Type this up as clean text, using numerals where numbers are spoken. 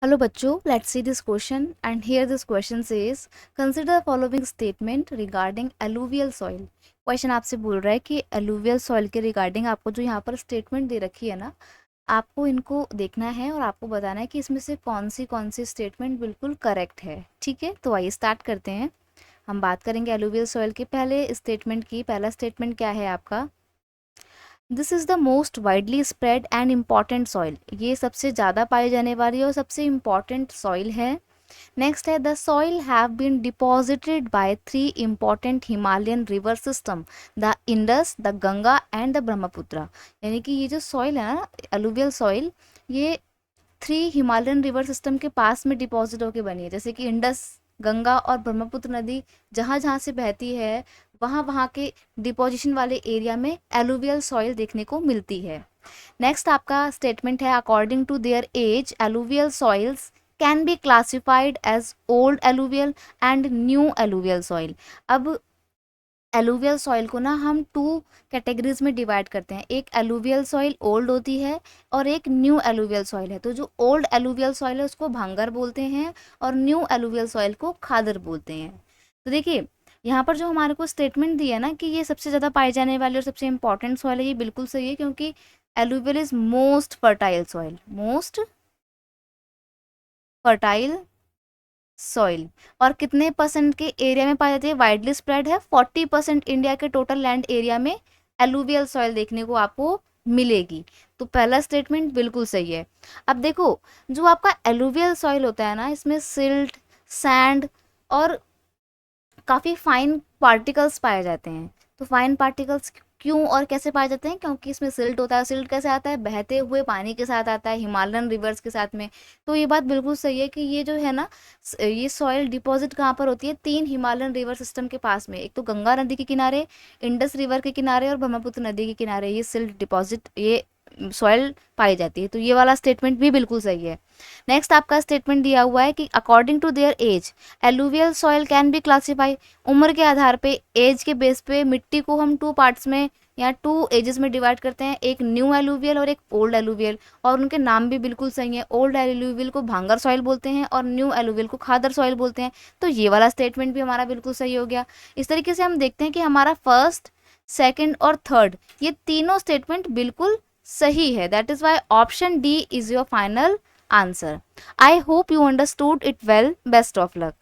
Hello बच्चों, let's see this question and here this question says consider the following statement regarding alluvial soil. Question आपसे बोल रहा है कि alluvial soil के रिगार्डिंग आपको जो यहाँ पर स्टेटमेंट दे रखी है ना, आपको इनको देखना है और आपको बताना है कि इसमें से कौन सी स्टेटमेंट बिल्कुल करेक्ट है। ठीक है, तो आइए स्टार्ट करते हैं। हम बात करेंगे alluvial soil के पहले स्टेटमेंट की। पहला स्टेटमेंट क्या है आपका? This is the most widely spread and important soil. ये सबसे ज़्यादा पाई जाने वाली और सबसे इम्पॉर्टेंट सॉइल है। नेक्स्ट है the soil have been deposited by 3 important Himalayan river system, the Indus, the Ganga and the Brahmaputra. यानी कि ये जो सॉइल है ना, अलुवियल सॉइल, ये 3 हिमालयन रिवर सिस्टम के पास में डिपॉजिट होकर बनी है। जैसे कि इंडस, गंगा और ब्रह्मपुत्र नदी जहाँ जहाँ से बहती है, वहाँ वहाँ के डिपोजिशन वाले एरिया में एलुवियल सॉइल देखने को मिलती है। नेक्स्ट आपका स्टेटमेंट है according to their age alluvial soils can be classified as old alluvial and new alluvial soil. अब एलुवियल सॉइल को ना हम 2 कैटेगरीज में डिवाइड करते हैं। एक एलुवियल सॉइल ओल्ड होती है और एक न्यू एलुवियल सॉइल है। तो जो ओल्ड एलुवियल सॉइल है उसको भांगर बोलते हैं और न्यू एलुवियल सॉइल को खादर बोलते हैं। तो देखिए यहाँ पर जो हमारे को स्टेटमेंट दिया है ना कि ये सबसे ज़्यादा पाई जाने वाली और सबसे इंपॉर्टेंट सॉइल है, ये बिल्कुल सही है क्योंकि alluvial is most fertile soil, most fertile soil. और कितने परसेंट के एरिया में पाई जाती है? वाइडली स्प्रेड है। 40% इंडिया के टोटल लैंड एरिया में एलुवियल सॉइल देखने को आपको मिलेगी। तो पहला स्टेटमेंट बिल्कुल सही है। अब देखो, जो आपका एलुवियल सॉइल होता है ना, इसमें सिल्ट, सैंड और काफ़ी फाइन पार्टिकल्स पाए जाते हैं। तो फाइन पार्टिकल्स क्यों और कैसे पाए जाते हैं? क्योंकि इसमें सिल्ट होता है। सिल्ट कैसे आता है? बहते हुए पानी के साथ आता है, हिमालयन रिवर्स के साथ में। तो ये बात बिल्कुल सही है कि ये जो है ना, ये सॉइल डिपॉजिट कहाँ पर होती है? 3 हिमालयन रिवर सिस्टम के पास में। एक तो गंगा नदी के किनारे, इंडस रिवर के किनारे और ब्रह्मपुत्र नदी के किनारे ये सिल्ट डिपॉजिट, ये सॉइल पाई जाती है। तो ये वाला स्टेटमेंट भी बिल्कुल सही है। नेक्स्ट आपका स्टेटमेंट दिया हुआ है कि according to their age alluvial soil can be classify. उम्र के आधार पे, एज के बेस पे मिट्टी को हम 2 पार्ट्स में या 2 एजेस में डिवाइड करते हैं, एक न्यू एलुवियल और एक ओल्ड एलुवियल। और उनके नाम भी बिल्कुल सही है। ओल्ड एलुवियल को भांगर सॉइल बोलते हैं और न्यू एलुवियल को खादर सॉइल बोलते हैं। तो ये वाला स्टेटमेंट भी हमारा बिल्कुल सही हो गया। इस तरीके से हम देखते हैं कि हमारा फर्स्ट, सेकेंड और थर्ड, ये तीनों स्टेटमेंट बिल्कुल सही है। That is why option D is your final answer. I hope you understood it well. Best of luck.